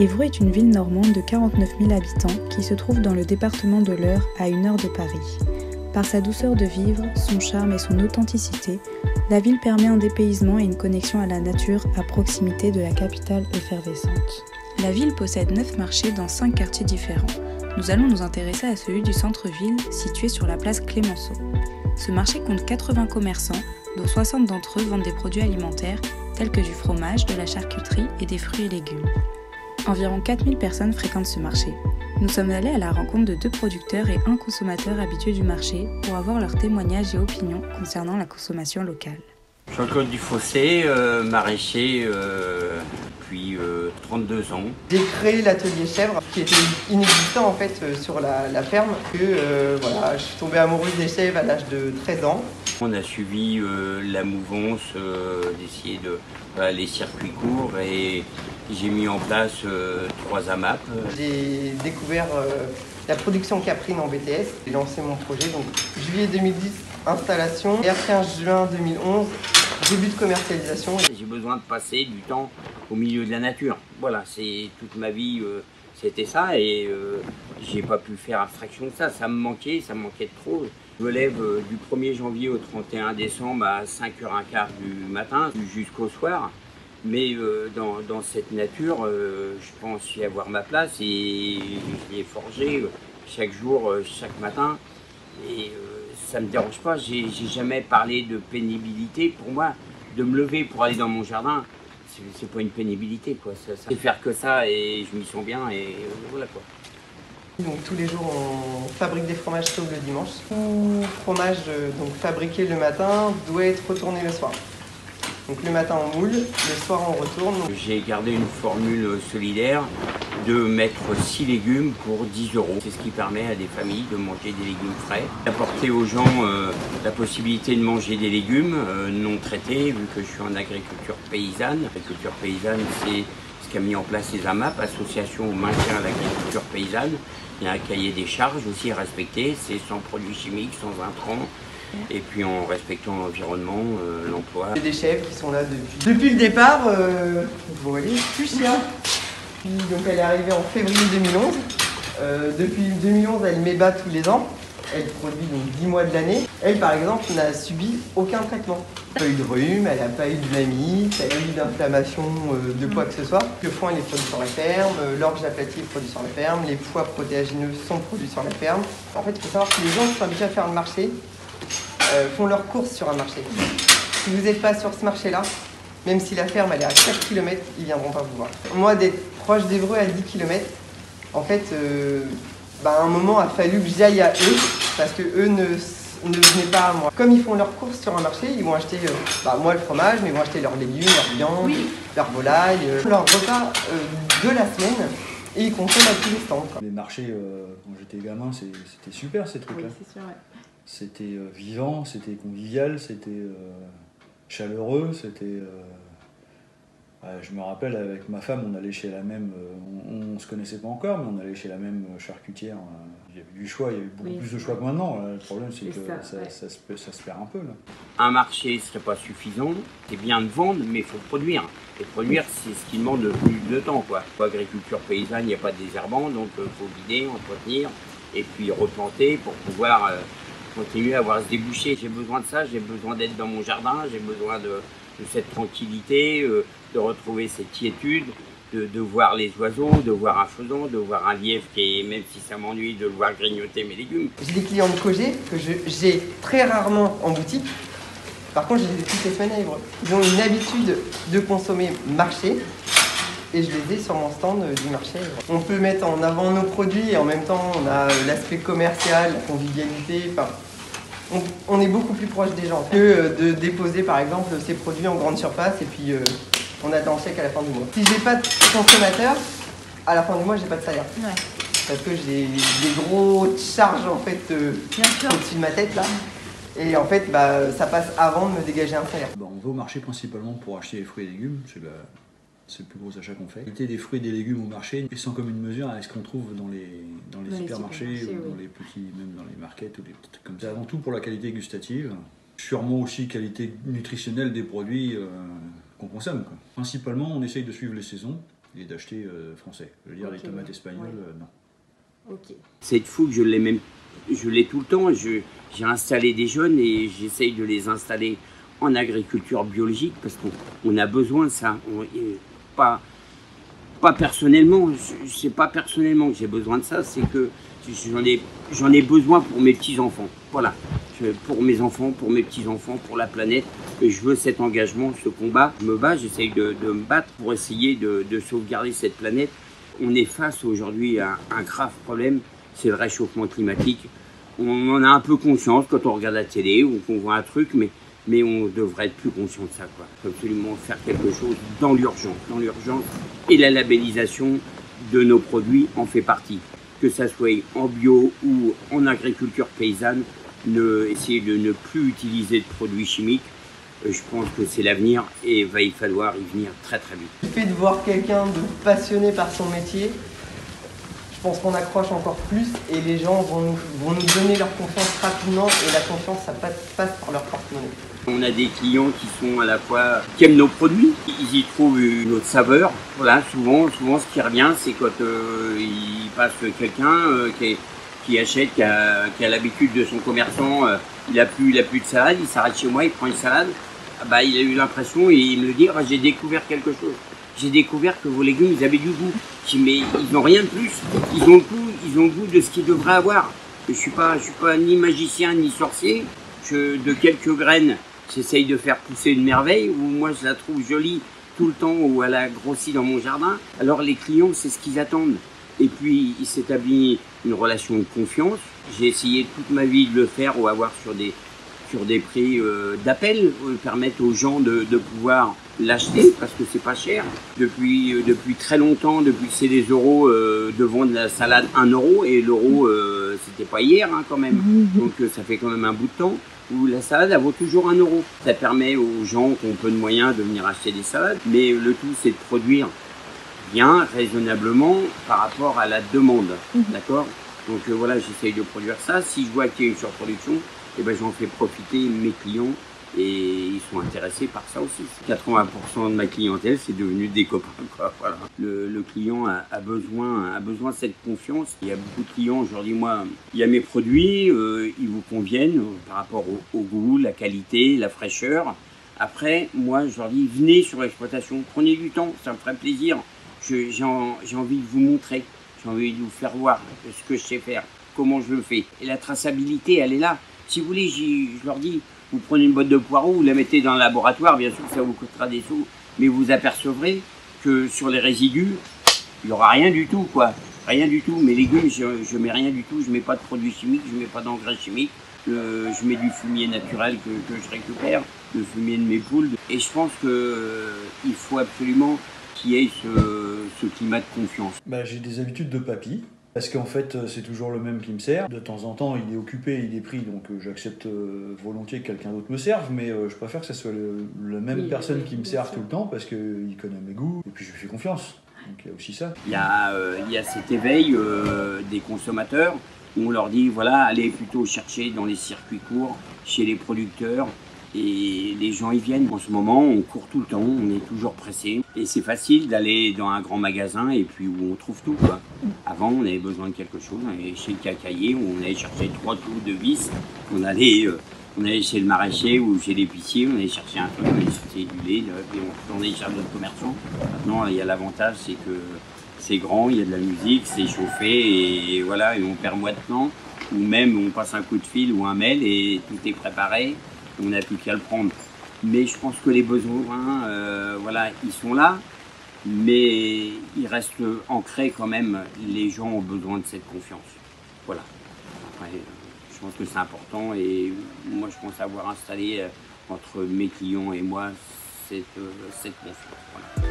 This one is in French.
Évreux est une ville normande de 49 000 habitants qui se trouve dans le département de l'Eure à 1 heure de Paris. Par sa douceur de vivre, son charme et son authenticité, la ville permet un dépaysement et une connexion à la nature à proximité de la capitale effervescente. La ville possède 9 marchés dans 5 quartiers différents. Nous allons nous intéresser à celui du centre-ville, situé sur la place Clémenceau. Ce marché compte 80 commerçants, dont 60 d'entre eux vendent des produits alimentaires tels que du fromage, de la charcuterie et des fruits et légumes. Environ 4000 personnes fréquentent ce marché. Nous sommes allés à la rencontre de 2 producteurs et 1 consommateur habitué du marché pour avoir leurs témoignages et opinions concernant la consommation locale. Jean-Claude Dufossé, maraîcher depuis 32 ans. J'ai créé l'atelier chèvres qui était inexistant en fait sur la ferme. Voilà, je suis tombée amoureuse des chèvres à l'âge de 13 ans. On a suivi la mouvance d'essayer de les circuits courts et j'ai mis en place 3 AMAP. J'ai découvert la production caprine en BTS. J'ai lancé mon projet, donc juillet 2010, installation, et après 15 juin 2011, début de commercialisation. J'ai besoin de passer du temps au milieu de la nature. Voilà, c'est toute ma vie, c'était ça et j'ai pas pu faire abstraction de ça. Ça me manquait de trop. Je me lève du 1er janvier au 31 décembre à 5h15 du matin jusqu'au soir. Mais dans cette nature, je pense y avoir ma place et je l'ai forgée chaque jour, chaque matin. Et ça ne me dérange pas, j'ai jamais parlé de pénibilité. Pour moi, de me lever pour aller dans mon jardin, c'est pas une pénibilité, quoi. C'est faire que ça et je m'y sens bien et voilà quoi. Donc tous les jours on fabrique des fromages sauf le dimanche. Tout fromage donc fabriqué le matin doit être retourné le soir. Donc le matin on moule, le soir on retourne. J'ai gardé une formule solidaire de mettre 6 légumes pour 10 €. C'est ce qui permet à des familles de manger des légumes frais. D'apporter aux gens la possibilité de manger des légumes non traités, vu que je suis en agriculture paysanne. L'agriculture paysanne, c'est ce qu'a mis en place les AMAP, Association au maintien à l'agriculture paysanne. Il y a un cahier des charges aussi à respecter, c'est sans produits chimiques, sans intrants. Et puis en respectant l'environnement, l'emploi. Il y a des chèvres qui sont là depuis le départ. Vous voyez, Fuchsia. Puis donc elle est arrivée en février 2011. Depuis 2011, elle m'ébat tous les ans. Elle produit donc 10 mois de l'année. Elle, par exemple, n'a subi aucun traitement. Elle n'a pas eu de rhume, elle n'a pas eu de mamie, elle n'a pas eu d'inflammation de quoi que ce soit. Le foin, il est produit sur la ferme, l'orge aplatie est produit sur la ferme, les pois protéagineux sont produits sur la ferme. En fait, il faut savoir que les gens qui sont habitués à faire le marché font leurs courses sur un marché. Si vous n'êtes pas sur ce marché-là, même si la ferme elle est à 4 km, ils ne viendront pas vous voir. Moi, d'être proche d'Évreux à 10 km, en fait, à un moment, il a fallu que j'aille à eux, parce que eux ne venaient pas à moi. Comme ils font leurs courses sur un marché, ils vont acheter, moi le fromage, mais ils vont acheter leurs légumes, leur viande, leur volaille, leur repas de la semaine, et ils consomment à tous les stands. Les marchés, quand j'étais gamin, c'était super ces trucs-là. Oui, c'est sûr, ouais. C'était vivant, c'était convivial, c'était chaleureux, c'était... je me rappelle, avec ma femme, on allait chez la même... on se connaissait pas encore, mais on allait chez la même charcutière. Il y avait du choix, il y avait beaucoup plus de choix que maintenant. Le problème, c'est que ça se perd un peu. Là. Un marché ne serait pas suffisant. C'est bien de vendre, mais il faut produire. Et produire, c'est ce qui demande le plus de temps, quoi. Pour l'agriculture paysanne, il n'y a pas de désherbant, donc il faut vider, entretenir, et puis replanter pour pouvoir... continuer à avoir ce débouché. J'ai besoin de ça, j'ai besoin d'être dans mon jardin, j'ai besoin de cette tranquillité, de retrouver cette quiétude, de voir les oiseaux, de voir un faisan, de voir un lièvre qui est, même si ça m'ennuie, de le voir grignoter mes légumes. J'ai des clients de Cogé que j'ai très rarement en boutique. Par contre, je les ai toutes les semaines à Évreux. Ils ont une habitude de consommer marché. Et je les ai sur mon stand du marché. On peut mettre en avant nos produits et en même temps on a l'aspect commercial, la convivialité. Enfin, on est beaucoup plus proche des gens que de déposer par exemple ces produits en grande surface et puis on attend le chèque à la fin du mois. Si j'ai pas de consommateur, à la fin du mois j'ai pas de salaire. Ouais. Parce que j'ai des grosses charges en fait au-dessus de ma tête là. Et en fait ça passe avant de me dégager un salaire. On va au marché principalement pour acheter les fruits et légumes. C'est le plus gros achat qu'on fait. La qualité des fruits et des légumes au marché est sans commune mesure avec ce qu'on trouve dans les supermarchés ou dans les petits, même dans les markets ou des trucs comme ça. Avant tout pour la qualité gustative, sûrement aussi qualité nutritionnelle des produits qu'on consomme, quoi. Principalement, on essaye de suivre les saisons. et d'acheter français. Je veux dire, les tomates espagnoles, non. Ok. Cette fougue, je l'ai tout le temps. J'ai installé des jeunes et j'essaye de les installer en agriculture biologique parce qu'on a besoin de ça. Pas personnellement, c'est pas personnellement que j'ai besoin de ça, c'est que j'en ai besoin pour mes petits-enfants. Voilà, pour mes enfants, pour mes petits-enfants, pour la planète. Et je veux cet engagement, ce combat. Je me bats, j'essaye de me battre pour essayer de sauvegarder cette planète. On est face aujourd'hui à un grave problème, c'est le réchauffement climatique. On en a un peu conscience quand on regarde la télé ou qu'on voit un truc, mais on devrait être plus conscient de ça, quoi. Il faut absolument faire quelque chose dans l'urgence. Et la labellisation de nos produits en fait partie. Que ça soit en bio ou en agriculture paysanne, essayer de ne plus utiliser de produits chimiques. Je pense que c'est l'avenir et il va y falloir y venir très très vite. Le fait de voir quelqu'un de passionné par son métier, je pense qu'on accroche encore plus et les gens vont nous donner leur confiance rapidement et la confiance, ça passe par leur porte-monnaie. On a des clients qui sont à la fois qui aiment nos produits, ils y trouvent une autre saveur. Voilà, souvent ce qui revient, c'est quand il passe quelqu'un qui achète, qui a l'habitude de son commerçant, il a plus de salade, il s'arrête chez moi, il prend une salade. Bah, il a eu l'impression et il me le dit, j'ai découvert quelque chose. J'ai découvert que vos légumes, ils avaient du goût. Je dis, mais ils n'ont rien de plus. Ils ont le goût de ce qu'ils devraient avoir. Je suis pas ni magicien ni sorcier. De quelques graines, j'essaye de faire pousser une merveille. Ou moi, je la trouve jolie tout le temps où elle a grossi dans mon jardin. Alors les clients, c'est ce qu'ils attendent. Et puis, il s'établit une relation de confiance. J'ai essayé toute ma vie de le faire ou avoir sur des prix d'appel, permettre aux gens de pouvoir l'acheter parce que c'est pas cher. Depuis très longtemps, depuis que c'est des euros, de vendre la salade 1 euro et l'euro, c'était pas hier quand même. Donc ça fait quand même un bout de temps où la salade elle vaut toujours 1 euro. Ça permet aux gens qui ont peu de moyens de venir acheter des salades, mais le tout c'est de produire bien, raisonnablement par rapport à la demande, d'accord? Donc voilà, j'essaye de produire ça. Si je vois qu'il y a une surproduction, eh ben, j'en fais profiter mes clients et ils sont intéressés par ça aussi. 80% de ma clientèle, c'est devenu des copains, quoi. Voilà. Le client a besoin de cette confiance. Il y a beaucoup de clients aujourd'hui, moi, il y a mes produits, ils vous conviennent par rapport au goût, la qualité, la fraîcheur. Après, moi, je leur dis, venez sur l'exploitation, prenez du temps, ça me ferait plaisir. J'ai envie de vous montrer, j'ai envie de vous faire voir ce que je sais faire, comment je le fais. Et la traçabilité, elle est là. Si vous voulez, je leur dis, vous prenez une botte de poireaux, vous la mettez dans le laboratoire, bien sûr ça vous coûtera des sous, mais vous apercevrez que sur les résidus, il n'y aura rien du tout, quoi. Rien du tout. Mes légumes, je mets rien du tout, je mets pas de produits chimiques, je mets pas d'engrais chimiques, je mets du fumier naturel que je récupère, le fumier de mes poules. Et je pense qu'il faut absolument qu'il y ait ce climat de confiance. J'ai des habitudes de papy. Parce qu'en fait, c'est toujours le même qui me sert. De temps en temps, il est occupé, il est pris, donc j'accepte volontiers que quelqu'un d'autre me serve, mais je préfère que ce soit la même personne qui me serve tout le temps, parce qu'il connaît mes goûts, et puis je lui fais confiance. Donc il y a aussi ça. Il y a cet éveil des consommateurs, où on leur dit, voilà, allez plutôt chercher dans les circuits courts, chez les producteurs, et les gens y viennent. En ce moment, on court tout le temps, on est toujours pressé. Et c'est facile d'aller dans un grand magasin et puis où on trouve tout, quoi. Avant, on avait besoin de quelque chose. On allait chez le cacailler, où on allait chercher 3 trous de vis. On allait chez le maraîcher ou chez l'épicier, on allait chercher un truc, on allait chercher du lait, puis on retournait chez d'autres commerçants. Maintenant, il y a l'avantage, c'est que c'est grand, il y a de la musique, c'est chauffé et voilà, et on perd moins de temps. Ou même, on passe un coup de fil ou un mail et tout est préparé. On n'a plus qu'à le prendre. Mais je pense que les besoins, voilà, ils sont là, mais ils restent ancrés quand même. Les gens ont besoin de cette confiance. Voilà. Après, je pense que c'est important et moi, je pense avoir installé entre mes clients et moi cette confiance. Voilà.